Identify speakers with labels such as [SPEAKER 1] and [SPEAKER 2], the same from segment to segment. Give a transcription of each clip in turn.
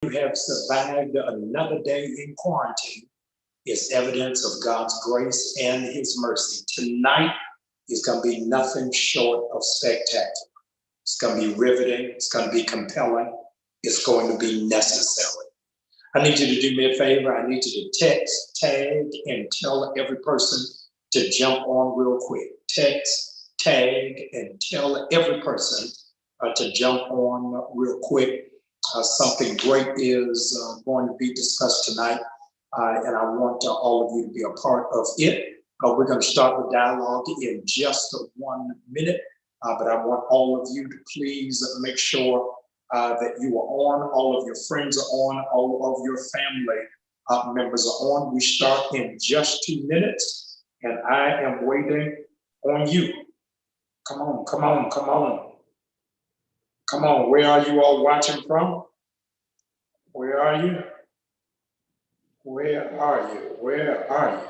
[SPEAKER 1] You have survived another day in quarantine is evidence of God's grace and his mercy. Tonight is going to be nothing short of spectacular. It's going to be riveting. It's going to be compelling. It's going to be necessary. I need you to do me a favor. I need you to text, tag, and tell every person to jump on real quick. Text, tag, and tell every person to jump on real quick. Something great is going to be discussed tonight, and I want all of you to be a part of it. We're going to start the dialogue in just 1 minute, but I want all of you to please make sure that you are on, all of your friends are on, all of your family members are on. We start in just 2 minutes, and I am waiting on you. Come on, come on, come on. Come on, where are you all watching from? Where are you? Where are you? Where are you?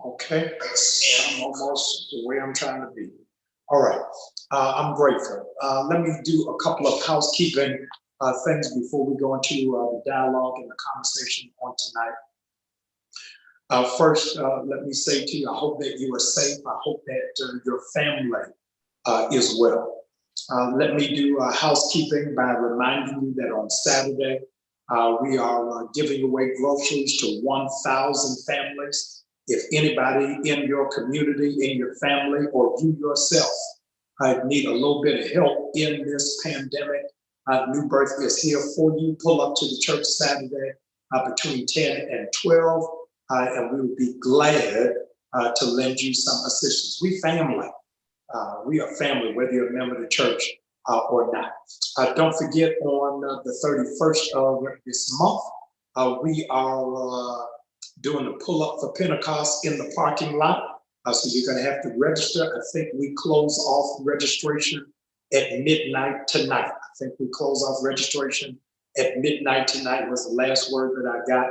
[SPEAKER 1] Okay, I'm almost to where I'm trying to be. All right, I'm grateful. Let me do a couple of housekeeping things before we go into the dialogue and the conversation on tonight. First, let me say to you, I hope that you are safe. I hope that your family is well. Let me do housekeeping by reminding you that on Saturday, we are giving away groceries to 1,000 families. If anybody in your community, in your family, or you yourself need a little bit of help in this pandemic, New Birth is here for you. Pull up to the church Saturday between 10 and 12, and we will be glad to lend you some assistance. We family. We are family, whether you're a member of the church or not. Don't forget, on the 31st of this month, we are doing the pull-up for Pentecost in the parking lot. So you're going to have to register. I think we close off registration at midnight tonight. I think we close off registration at midnight tonight was the last word that I got.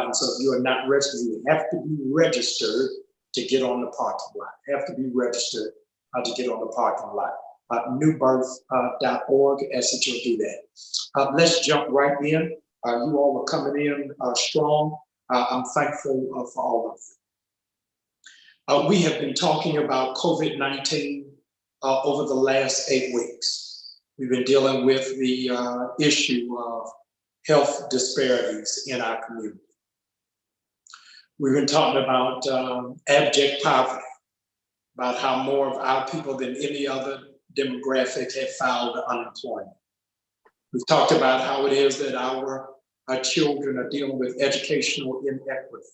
[SPEAKER 1] And so if you are not registered, you have to be registered to get on the parking lot. You have to be registered to get on the parking lot. Newbirth.org as that you'll do that. Let's jump right in. You all are coming in strong. I'm thankful for all of you. We have been talking about COVID-19 over the last 8 weeks. We've been dealing with the issue of health disparities in our community. We've been talking about abject poverty, about how more of our people than any other demographic have filed unemployment. We've talked about how it is that our children are dealing with educational inequity.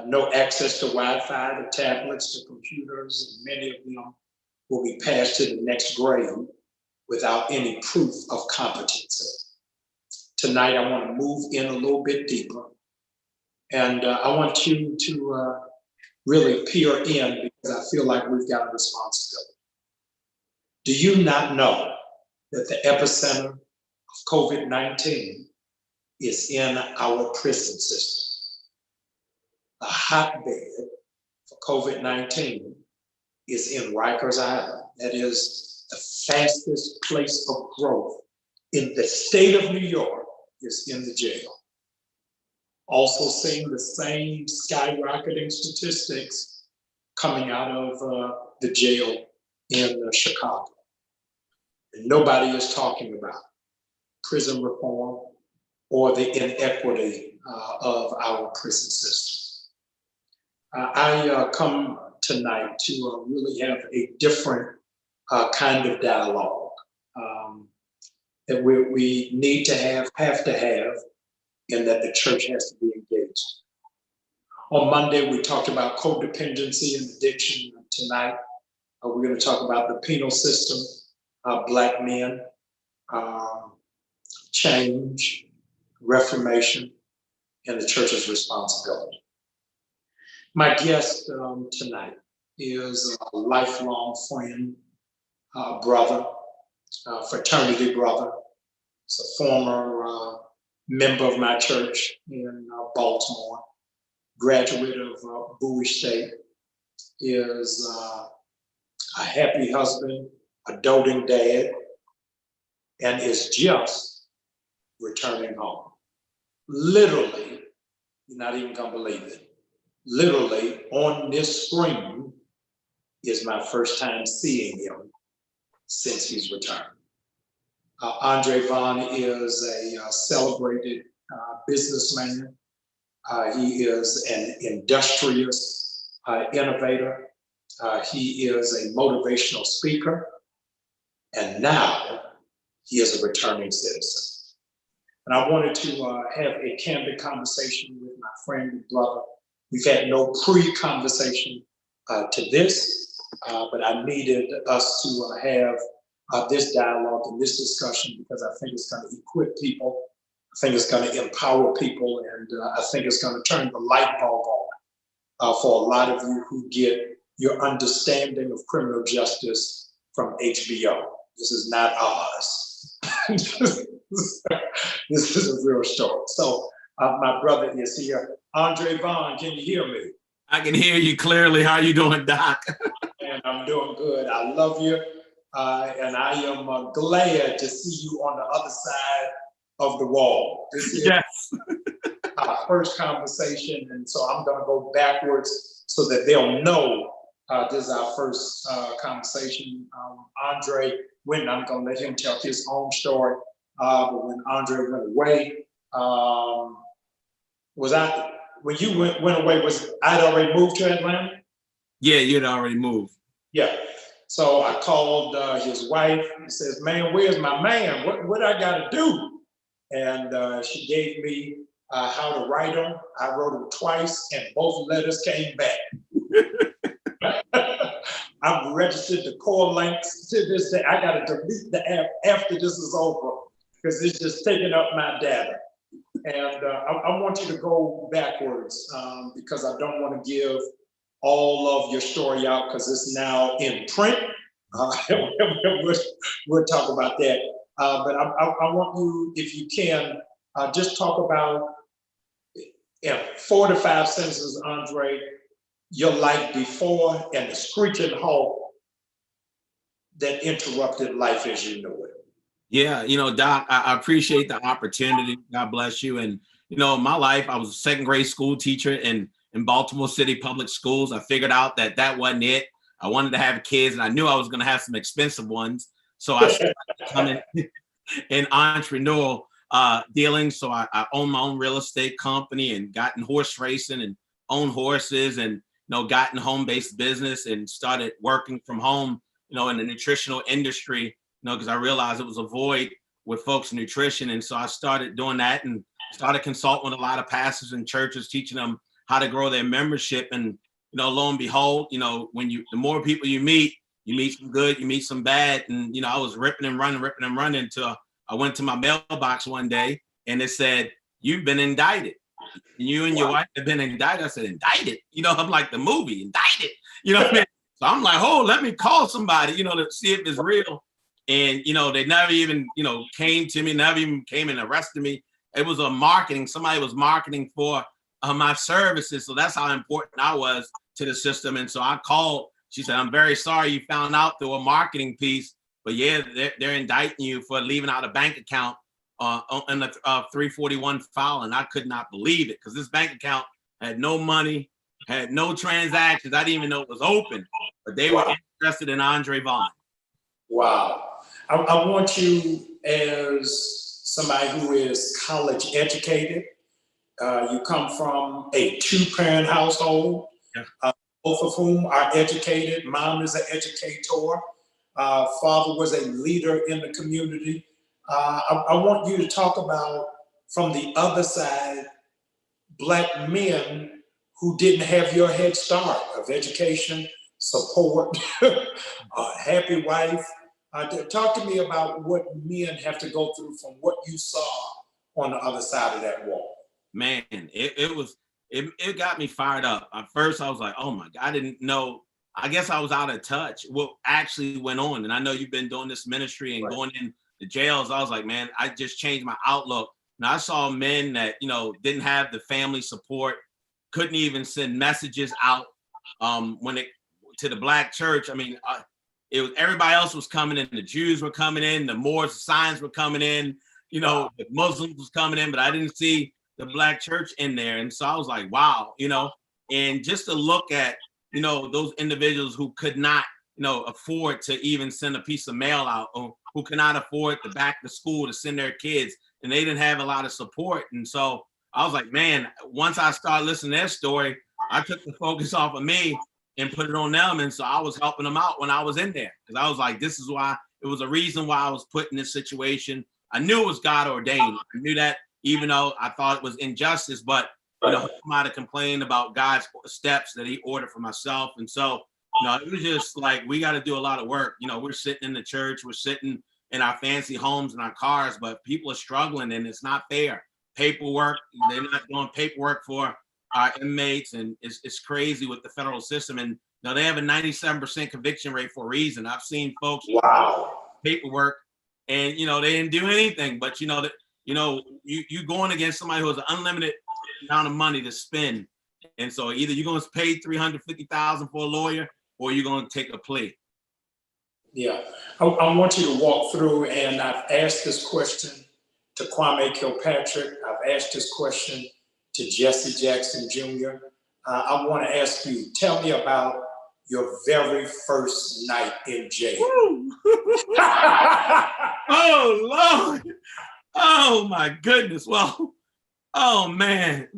[SPEAKER 1] No access to Wi-Fi, to tablets, to computers, and many of them will be passed to the next grade without any proof of competency. Tonight, I want to move in a little bit deeper, and I want you to really peer in because I feel like we've got a responsibility. Do you not know that the epicenter of COVID-19 is in our prison system? The hotbed for COVID-19 is in Rikers Island. That is the fastest place of growth in the state of New York is in the jail. Also seeing the same skyrocketing statistics coming out of the jail in Chicago. And nobody is talking about prison reform or the inequity of our prison system. I come tonight to really have a different kind of dialogue that we need to have and that the church has to be engaged. On Monday, we talked about codependency and addiction. Tonight, we're going to talk about the penal system, Black men, change, reformation, and the church's responsibility. My guest tonight is a lifelong friend, brother, fraternity brother. He's a former member of my church in Baltimore, graduate of Bowie State, is a happy husband, a doting dad, and is just returning home. Literally, you're not even gonna believe it. Literally on this screen is my first time seeing him since he's returned. Andre Vaughn is a celebrated businessman. He is an industrious innovator. He is a motivational speaker. And now he is a returning citizen. And I wanted to have a candid conversation with my friend and brother. We've had no pre-conversation to this, but I needed us to have this dialogue and this discussion because I think it's going to equip people. I think it's going to empower people, and I think it's going to turn the light bulb on for a lot of you who get your understanding of criminal justice from HBO. This is not ours. This is a real story. So my brother is here. Andre Vaughn, can you hear me?
[SPEAKER 2] I can hear you clearly. How are you doing, Doc?
[SPEAKER 1] And I'm doing good. I love you. And I am glad to see you on the other side of the wall. This is our first conversation. And so I'm going to go backwards so that they'll know this is our first conversation. Andre went, I'm going to let him tell his own story. But when Andre went away, when you went away, I'd already moved to Atlanta?
[SPEAKER 2] Yeah, you'd already moved.
[SPEAKER 1] Yeah. So I called his wife and says, man, where's my man? What I got to do? And she gave me how to write them. I wrote them twice and both letters came back. I've registered the core links to this day. I got to delete the app after this is over because it's just taking up my data. And I want you to go backwards because I don't want to give all of your story out because it's now in print. We'll talk about that. But I want you, if you can, just talk about 4 to 5 sentences, Andre, your life before and the screeching halt that interrupted life as you knew it.
[SPEAKER 2] Yeah, Doc, I appreciate the opportunity. God bless you. And, my life, I was a second grade school teacher in Baltimore City Public Schools. I figured out that wasn't it. I wanted to have kids and I knew I was going to have some expensive ones. So I started becoming in entrepreneurial dealings. So I own my own real estate company and got in horse racing and own horses and, got in home-based business and started working from home, in the nutritional industry, because I realized it was a void with folks in nutrition. And so I started doing that and started consulting with a lot of pastors and churches, teaching them how to grow their membership. And, lo and behold, when the more people you meet some good, you meet some bad. And, I was ripping and running until I went to my mailbox one day and it said, you've been indicted. You and your wife have been indicted. I said, indicted? I'm like the movie, indicted. What I mean? So I'm like, let me call somebody, to see if it's real. And, they never even, came to me, never even came and arrested me. It was somebody was marketing for my services. So that's how important I was to the system. And so I called, she said, I'm very sorry you found out through a marketing piece, but yeah, they're indicting you for leaving out a bank account in the 341 file. And I could not believe it because this bank account had no money, had no transactions. I didn't even know it was open, but they were interested in Andre Vaughn.
[SPEAKER 1] Wow. I want you, as somebody who is college educated, you come from a 2-parent household, both of whom are educated. Mom is an educator. Father was a leader in the community. I want you to talk about, from the other side, Black men who didn't have your head start of education, support, a happy wife. Talk to me about what men have to go through from what you saw on the other side of that wall.
[SPEAKER 2] Man, it got me fired up. At first, I was like, oh my God, I didn't know. I guess I was out of touch what actually went on. And I know you've been doing this ministry and going in the jails. I was like, man, I just changed my outlook. And I saw men that, didn't have the family support, couldn't even send messages out to the Black church. I mean, everybody else was coming in. The Jews were coming in. The Moors, the signs were coming in. the Muslims was coming in, but I didn't see the Black church in there. And so I was like, wow, and just to look at, those individuals who could not, afford to even send a piece of mail out, or who cannot afford to back to school to send their kids, and they didn't have a lot of support. And so I was like, man, once I started listening to their story, I took the focus off of me and put it on them. And so I was helping them out when I was in there, because I was like, this is why, it was a reason why I was put in this situation. I knew it was God ordained. I knew that, even though I thought it was injustice, but I might have complained about God's steps that he ordered for myself. And so, it was just like, we got to do a lot of work. We're sitting in the church, we're sitting in our fancy homes and our cars, but people are struggling, and it's not fair. Paperwork, they're not doing paperwork for our inmates, and it's crazy with the federal system. And they have a 97% conviction rate for a reason. I've seen folks paperwork, and they didn't do anything, but you going against somebody who has an unlimited amount of money to spend. And so either you're going to pay $350,000 for a lawyer, or you're going to take a plea.
[SPEAKER 1] Yeah, I want you to walk through, and I've asked this question to Kwame Kilpatrick. I've asked this question to Jesse Jackson Jr. I want to ask you, tell me about your very first night in jail.
[SPEAKER 2] Oh, Lord. Oh, my goodness. Well, oh, man.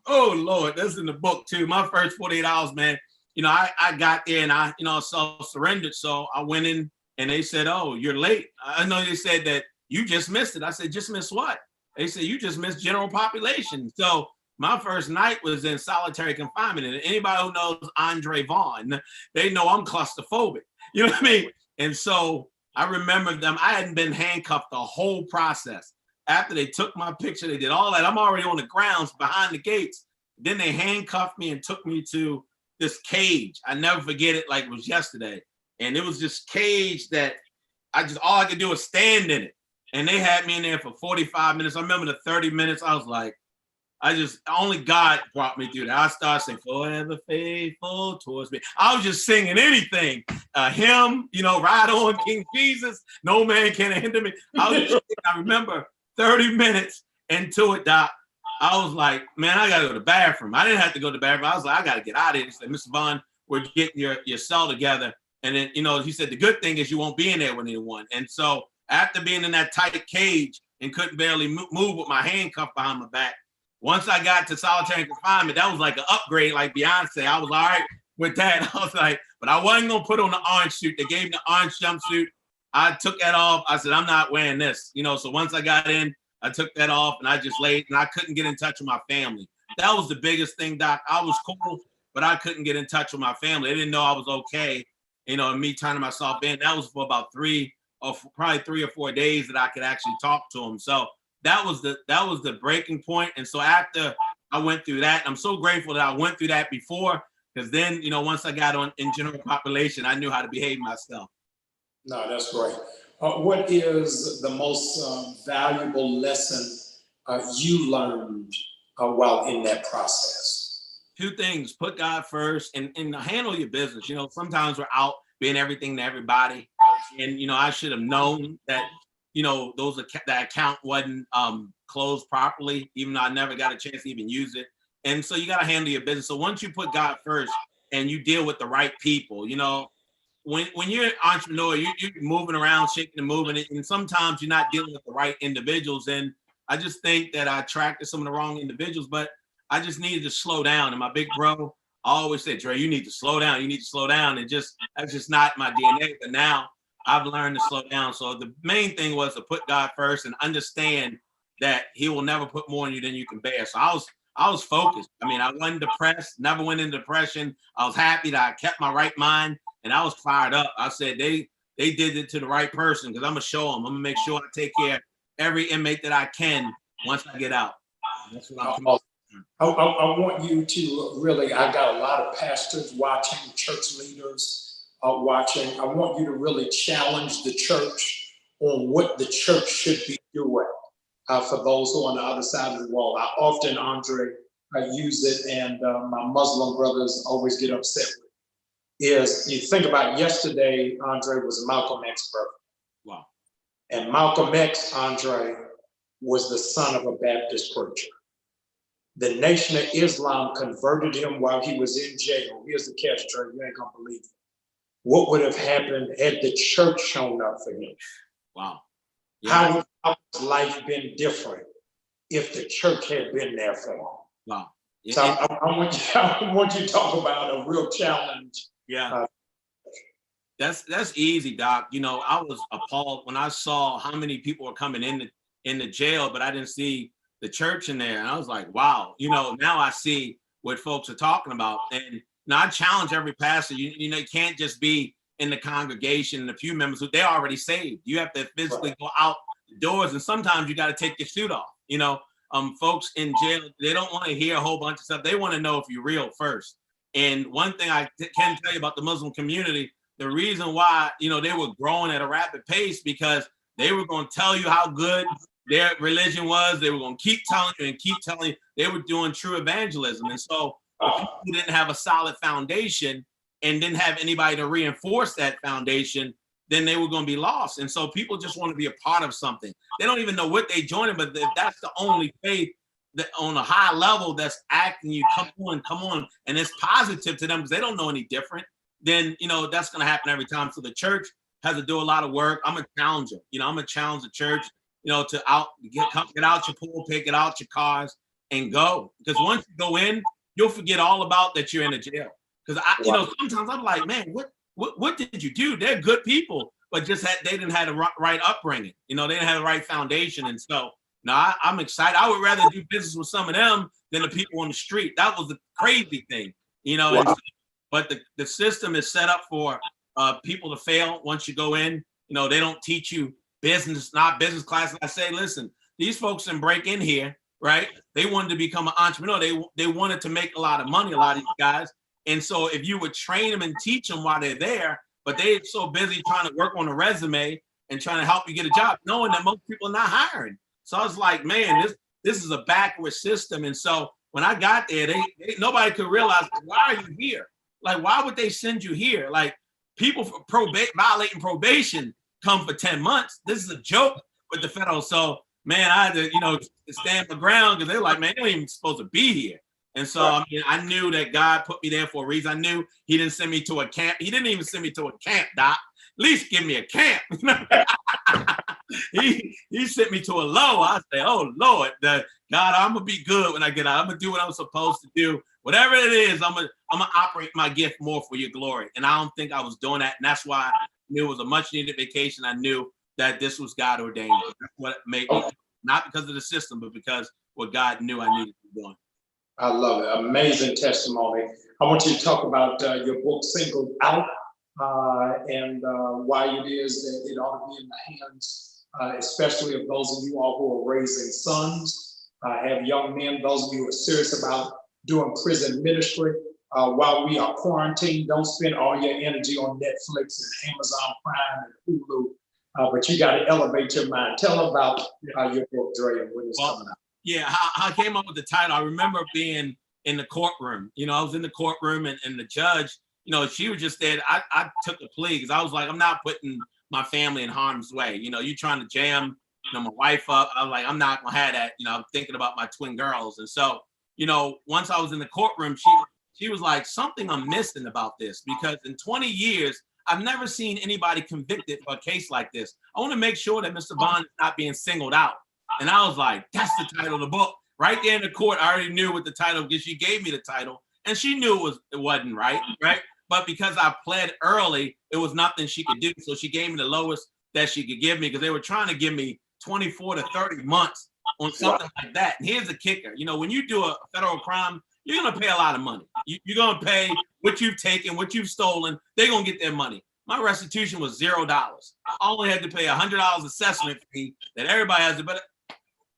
[SPEAKER 2] Oh, Lord, that's in the book, too. My first 48 hours, man. I got there, and I self-surrendered. So I went in, and they said, oh, you're late. I know they said that you just missed it. I said, just missed what? They said, you just missed general population. So my first night was in solitary confinement. And anybody who knows Andre Vaughn, they know I'm claustrophobic. You know what I mean? And so I remember them. I hadn't been handcuffed the whole process. After they took my picture, they did all that. I'm already on the grounds behind the gates. Then they handcuffed me and took me to this cage. I never forget it like it was yesterday. And it was this cage that all I could do was stand in it. And they had me in there for 45 minutes. I remember the 30 minutes, I was like, only God brought me through that. I started saying, forever faithful towards me. I was just singing anything. Hymn, Ride On, King Jesus, no man can hinder me. I remember 30 minutes into it, Doc, I was like, man, I got to go to the bathroom. I didn't have to go to the bathroom. I was like, I got to get out of here. He said, Mr. Vaughn, we're getting your cell together. And then, he said, the good thing is you won't be in there with anyone. And so after being in that tight cage and couldn't barely move with my handcuff behind my back, once I got to solitary confinement, that was like an upgrade, like Beyonce. I was all right with that. I was like, but I wasn't going to put on the orange suit. They gave me the orange jumpsuit. I took that off. I said, I'm not wearing this. So once I got in, I took that off, and I just laid, and I couldn't get in touch with my family. That was the biggest thing, Doc. I was cool, but I couldn't get in touch with my family. They didn't know I was okay, and me turning myself in. That was for about probably 3 or 4 days that I could actually talk to them. So that was the breaking point. And so after I went through that, I'm so grateful that I went through that before, because then, once I got in general population, I knew how to behave myself.
[SPEAKER 1] No, that's great. What is the most valuable lesson you learned while in that process?
[SPEAKER 2] 2 things: put God first, and handle your business. Sometimes we're out being everything to everybody, and I should have known that that account wasn't closed properly, even though I never got a chance to even use it. And so you got to handle your business. So once you put God first and you deal with the right people, when you're an entrepreneur, you're moving around, shaking and moving, and sometimes you're not dealing with the right individuals. And I just think that I attracted some of the wrong individuals, but I just needed to slow down. And my big bro always said, Dre, you need to slow down. You need to slow down. And that's just not my DNA. But now I've learned to slow down. So the main thing was to put God first and understand that he will never put more on you than you can bear. So I was focused. I mean, I wasn't depressed, never went into depression. I was happy that I kept my right mind, and I was fired up. I said, they did it to the right person, because I'm going to show them. I'm going to make sure I take care of every inmate that I can once I get out. That's what I'm committed.
[SPEAKER 1] I want you to really, I got a lot of pastors watching, church leaders watching. I want you to really challenge the church on what the church should be doing for those who are on the other side of the wall. I often, Andre, use it, and my Muslim brothers always get upset with it, is you think about yesterday, Andre, was Malcolm X's birthday.
[SPEAKER 2] Wow.
[SPEAKER 1] And Malcolm X, Andre, was the son of a Baptist preacher. The Nation of Islam converted him while he was in jail. Here's the catch, Trey, you ain't gonna believe it. What would have happened had the church shown up for him?
[SPEAKER 2] Wow. Yeah.
[SPEAKER 1] How would life been different if the church had been there for him?
[SPEAKER 2] Wow. Yeah.
[SPEAKER 1] So I want you to talk about a real challenge.
[SPEAKER 2] Yeah. That's easy, Doc. You know, I was appalled when I saw how many people were coming in the jail, but I didn't see the church in there. And I was like, wow, you know, now I see what folks are talking about. And now I challenge every pastor, you know, you can't just be in the congregation and a few members who they're already saved. You have to physically go out the doors, and sometimes you got to take your suit off. You know, folks in jail, they don't want to hear a whole bunch of stuff. They want to know if you're real first. And one thing I can tell you about the Muslim community, the reason why, you know, they were growing at a rapid pace, because they were going to tell you how good their religion was. They were going to keep telling you and keep telling you. They were doing true evangelism. And so if people didn't have a solid foundation and didn't have anybody to reinforce that foundation, then they were going to be lost. And so people just want to be a part of something. They don't even know what they joining, but if that's the only faith that on a high level that's acting you, come on, and it's positive to them because they don't know any different, then, you know, that's going to happen every time. So the church has to do a lot of work. I'm a challenger. You know, I'm a challenge the church, you know, to get out your pulpit, get out your cars and go. Because once you go in, you'll forget all about that you're in a jail. Because you know, sometimes I'm like, man, what did you do? They're good people, but just they didn't have the right upbringing. You know, they didn't have the right foundation. And so now I'm excited. I would rather do business with some of them than the people on the street. That was the crazy thing, you know. And so, but the system is set up for people to fail once you go in. You know, they don't teach you business, not business classes. I say, listen, these folks didn't break in here, right? They wanted to become an entrepreneur. They wanted to make a lot of money, a lot of these guys. And so if you would train them and teach them while they're there, but they're so busy trying to work on a resume and trying to help you get a job, knowing that most people are not hiring. So I was like, man, this is a backward system. And so when I got there, nobody could realize, why are you here? Like, why would they send you here? Like, people for violating probation come for 10 months. This is a joke with the federal. So, man, I had to, you know, stand my ground because they're like, man, they ain't even supposed to be here. And so, I mean, I knew that God put me there for a reason. I knew he didn't send me to a camp. He didn't even send me to a camp, Doc. At least give me a camp. he sent me to a low. I say, oh, Lord, God, I'm going to be good when I get out. I'm going to do what I'm supposed to do. Whatever it is, I'm gonna operate my gift more for your glory. And I don't think I was doing that. And that's why I knew it was a much needed vacation. I knew that this was God ordained. That's what made me, not because of the system, but because what God knew I needed to be doing.
[SPEAKER 1] I love it. Amazing testimony. I want you to talk about your book, Singled Out, and why it is that it ought to be in the hands, especially of those of you all who are raising sons, have young men, those of you who are serious about doing prison ministry. While we are quarantined, don't spend all your energy on Netflix and Amazon Prime and Hulu, but you got to elevate your mind. Tell them about your book, Dre, and when it's coming out.
[SPEAKER 2] Yeah, I came up with the title. I remember being in the courtroom. You know, I was in the courtroom and the judge, you know, she was just there. I took the plea because I was like, I'm not putting my family in harm's way. You know, you trying to jam, you know, my wife up. I was like, I'm not gonna have that. You know, I'm thinking about my twin girls. And so, you know, once I was in the courtroom, she was like, something I'm missing about this, because in 20 years, I've never seen anybody convicted for a case like this. I want to make sure that Mr. Vaughn is not being singled out. And I was like, that's the title of the book. Right there in the court, I already knew what the title, because she gave me the title and she knew it wasn't right? But because I pled early, it was nothing she could do. So she gave me the lowest that she could give me, because they were trying to give me 24 to 30 months on something like that. And here's the kicker. You know, when you do a federal crime, you're going to pay a lot of money. You're going to pay what you've taken, what you've stolen. They're going to get their money. My restitution was $0. I only had to pay $100 assessment fee that everybody has to, but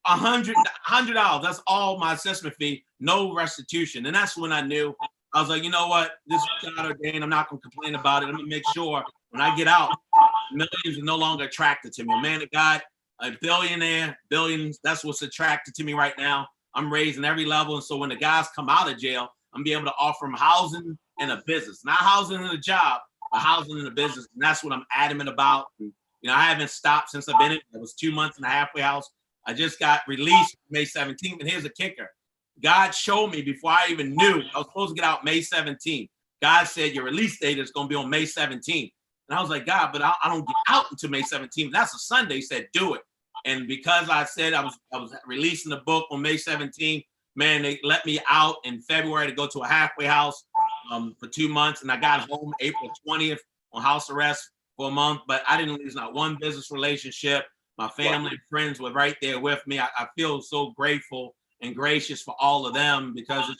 [SPEAKER 2] $100. That's all my assessment fee, no restitution. And that's when I knew. I was like, you know what? This is God ordained. I'm not going to complain about it. I'm going to make sure when I get out, millions are no longer attracted to me. A man of God, a billionaire, billions, that's what's attracted to me right now. I'm raising every level. And so when the guys come out of jail, I'm be able to offer them housing and a business. Not housing and a job, but housing and a business. And that's what I'm adamant about. And, you know, I haven't stopped since I've been in. It was 2 months in a halfway house. I just got released May 17th. And here's the kicker. God showed me before I even knew I was supposed to get out May 17th. God said your release date is going to be on May 17th. And I was like, God, but I don't get out until May 17th. That's a Sunday. He said, do it. And because I said I was releasing the book on May 17th, man, they let me out in February to go to a halfway house for 2 months. And I got home April 20th on house arrest for a month, but I didn't lose not one business relationship. My family and friends were right there with me. I feel so grateful and gracious for all of them, because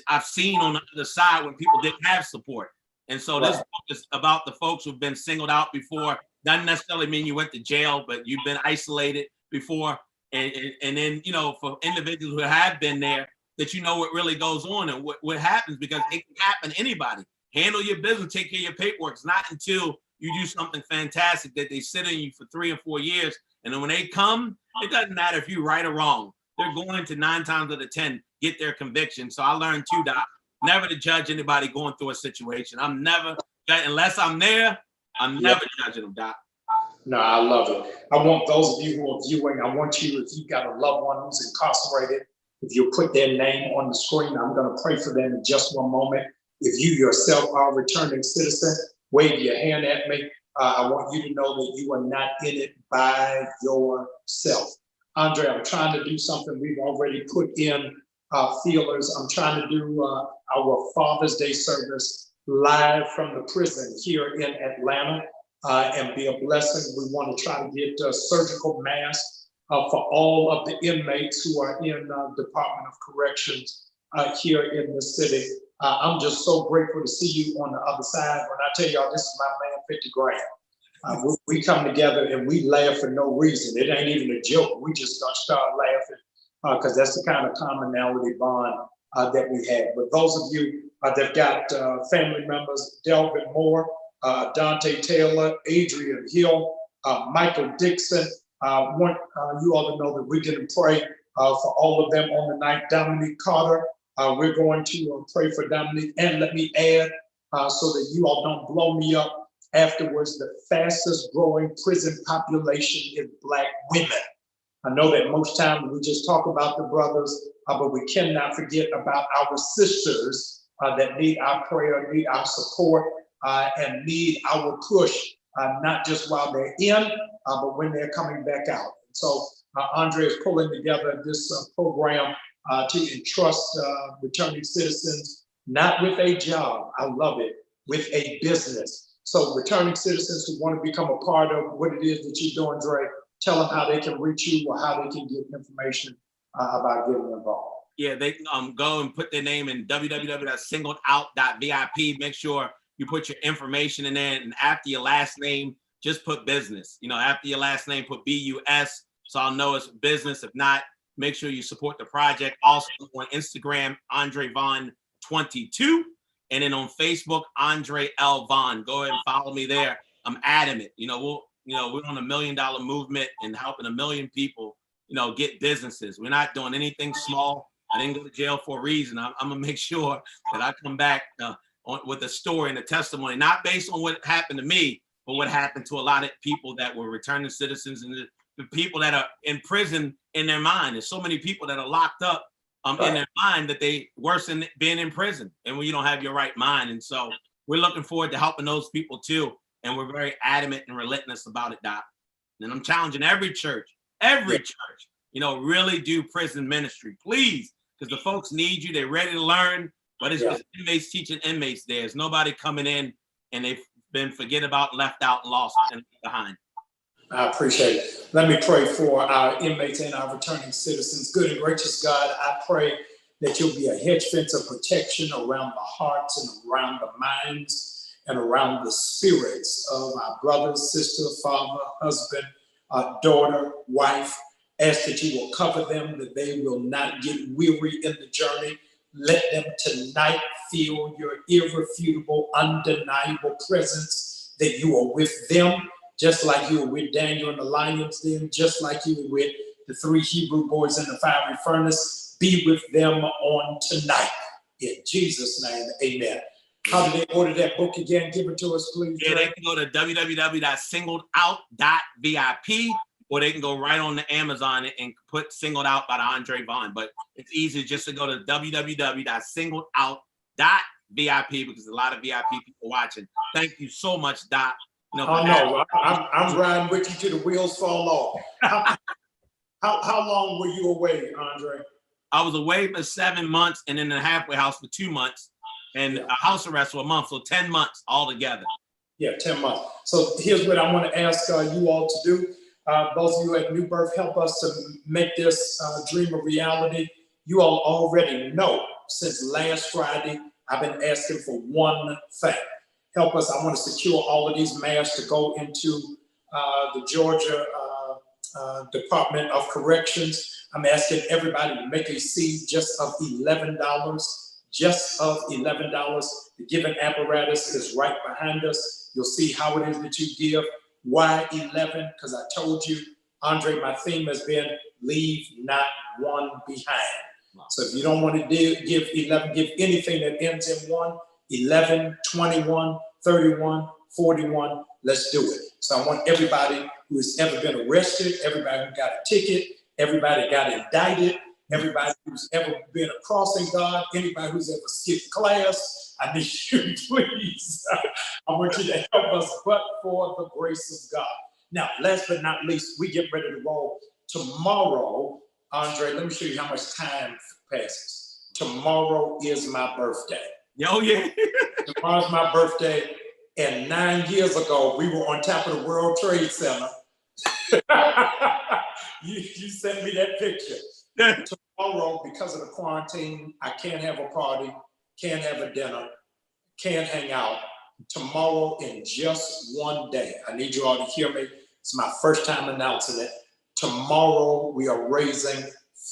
[SPEAKER 2] I've seen on the other side when people didn't have support. And so this book is about the folks who've been singled out before. Doesn't necessarily mean you went to jail, but you've been isolated before. And then, you know, for individuals who have been there, that you know what really goes on and what happens, because it can happen to anybody. Handle your business, take care of your paperwork. It's not until you do something fantastic that they sit on you for 3 or 4 years. And then when they come, it doesn't matter if you're right or wrong. They're going to 9 times out of 10 get their conviction. So I learned too, Doc, never to judge anybody going through a situation. I'm never, unless I'm there, I'm never judging them, Doc.
[SPEAKER 1] No, I love it. I want those of you who are viewing, I want you, if you've got a loved one who's incarcerated, if you'll put their name on the screen, I'm going to pray for them in just one moment. If you yourself are a returning citizen, wave your hand at me. I want you to know that you are not in it by yourself. Andre, I'm trying to do something we've already put in feelers. I'm trying to do our Father's Day service live from the prison here in Atlanta and be a blessing. We want to try to get surgical masks for all of the inmates who are in Department of Corrections here in the city. I'm just so grateful to see you on the other side. When I tell y'all, this is my man, 50 grand. We come together and we laugh for no reason. It ain't even a joke. We just start laughing because that's the kind of commonality bond that we have. But those of you that got family members, Delvin Moore, Dante Taylor, Adrian Hill, Michael Dixon, want you all to know that we didn't pray for all of them on the night. Dominique Carter, we're going to pray for Dominique. And let me add, so that you all don't blow me up afterwards, the fastest growing prison population is Black women. I know that most times we just talk about the brothers, but we cannot forget about our sisters that need our prayer, need our support, and need our push, not just while they're in, but when they're coming back out. And so Andre is pulling together this program to entrust returning citizens, not with a job, I love it, with a business. So returning citizens who want to become a part of what it is that you're doing, Dre, tell them how they can reach you or how they can get information about getting involved.
[SPEAKER 2] Yeah, they can go and put their name in www.singledout.vip. Make sure you put your information in there, and after your last name, just put business. You know, after your last name, put BUS, so I'll know it's business. If not, make sure you support the project. Also on Instagram, Andre Vaughn 22, and then on Facebook, Andre L. Vaughn. Go ahead and follow me there. I'm adamant. We're on $1 million movement and helping 1 million people, get businesses. We're not doing anything small. I didn't go to jail for a reason. I'm gonna make sure that I come back with a story and a testimony, not based on what happened to me, but what happened to a lot of people that were returning citizens and the people that are in prison in their mind. There's so many people that are locked up in their mind that they worse than being in prison, and when you don't have your right mind. And so we're looking forward to helping those people too. And we're very adamant and relentless about it, Doc. And I'm challenging every church, really do prison ministry, please, because the folks need you. They're ready to learn, but it's just inmates teaching inmates. There's nobody coming in and they've been forget about, left out, lost, and behind.
[SPEAKER 1] I appreciate it. Let me pray for our inmates and our returning citizens. Good and gracious God, I pray that you'll be a hedge fence of protection around the hearts and around the minds and around the spirits of our brother, sister, father, husband, daughter, wife. Ask that you will cover them, that they will not get weary in the journey. Let them tonight feel your irrefutable, undeniable presence, that you are with them, just like you were with Daniel in the lion's den, just like you were with the 3 Hebrew boys in the fiery furnace. Be with them on tonight. In Jesus' name, amen. How do they order that book again? Give it to us, please.
[SPEAKER 2] Yeah, they can go to www.singledout.vip. or they can go right on the Amazon and put Singled Out by the Andre Vaughn. But it's easy just to go to www.singledout.vip because a lot of VIP people watching. Thank you so much, Doc.
[SPEAKER 1] Oh no, I'm riding with you till the wheels fall off. How long were you away, Andre?
[SPEAKER 2] I was away for 7 months and in the halfway house for 2 months and a house arrest for a month. So 10 months altogether.
[SPEAKER 1] Yeah, 10 months. So here's what I want to ask you all to do. Those of you at New Birth, help us to make this dream a reality. You all already know since last Friday, I've been asking for one thing. Help us. I want to secure all of these masks to go into the Georgia Department of Corrections. I'm asking everybody to make a seed just of $11. Just of $11. The giving apparatus is right behind us. You'll see how it is that you give. Why 11? Because I told you, Andre, my theme has been leave not one behind. Wow. So if you don't want to give 11, give anything that ends in 1, 11, 21, 31, 41. Let's do it. So I want everybody who has ever been arrested, everybody who got a ticket, everybody got indicted, everybody who's ever been a crossing guard, anybody who's ever skipped class, I need you, please. I want you to help us, but for the grace of God. Now, last but not least, we get ready to roll. Tomorrow, Andre, let me show you how much time passes. Tomorrow is my birthday.
[SPEAKER 2] Oh, yeah.
[SPEAKER 1] Tomorrow's my birthday. And 9 years ago, we were on top of the World Trade Center. you sent me that picture. Tomorrow, because of the quarantine, I can't have a party, can't have a dinner, can't hang out. Tomorrow, in just one day, I need you all to hear me. It's my first time announcing it. Tomorrow, we are raising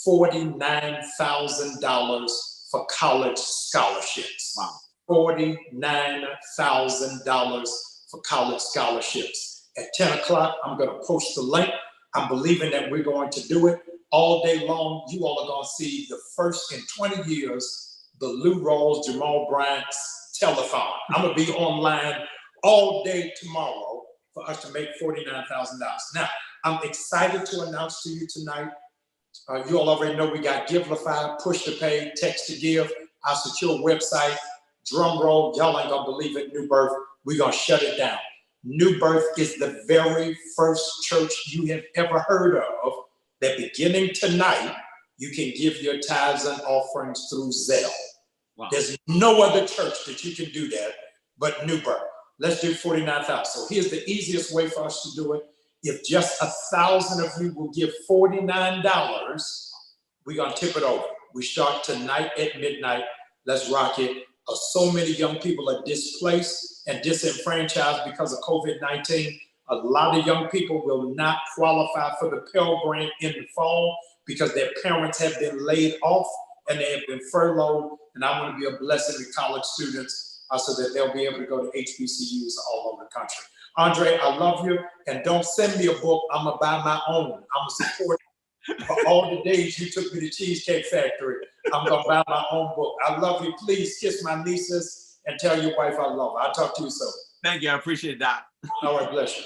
[SPEAKER 1] $49,000 for college scholarships.
[SPEAKER 2] Wow.
[SPEAKER 1] $49,000 for college scholarships. At 10 o'clock, I'm going to post the link. I'm believing that we're going to do it all day long. You all are going to see the first in 20 years, the Lou Rawls, Jamal Bryant's telethon. I'm going to be online all day tomorrow for us to make $49,000. Now, I'm excited to announce to you tonight, you all already know we got Givelify, push to pay, text to give, our secure website. Drum roll, y'all ain't gonna believe it, New Birth, we're gonna shut it down. New Birth is the very first church you have ever heard of that beginning tonight, you can give your tithes and offerings through Zelle. Wow. There's no other church that you can do that but New Birth. Let's do 49,000. So here's the easiest way for us to do it. If just 1,000 of you will give $49, we're gonna tip it over. We start tonight at midnight. Let's rock it. So many young people are displaced and disenfranchised because of COVID-19. A lot of young people will not qualify for the Pell Grant in the fall because their parents have been laid off and they have been furloughed. And I want to be a blessing to college students so that they'll be able to go to HBCUs all over the country. Andre, I love you. And don't send me a book. I'm going to buy my own. I'm going to support for all the days you took me to Cheesecake Factory. I'm going to buy my own book. I love you. Please kiss my nieces and tell your wife I love her. I'll talk to you soon.
[SPEAKER 2] Thank you. I appreciate that.
[SPEAKER 1] All right, bless you.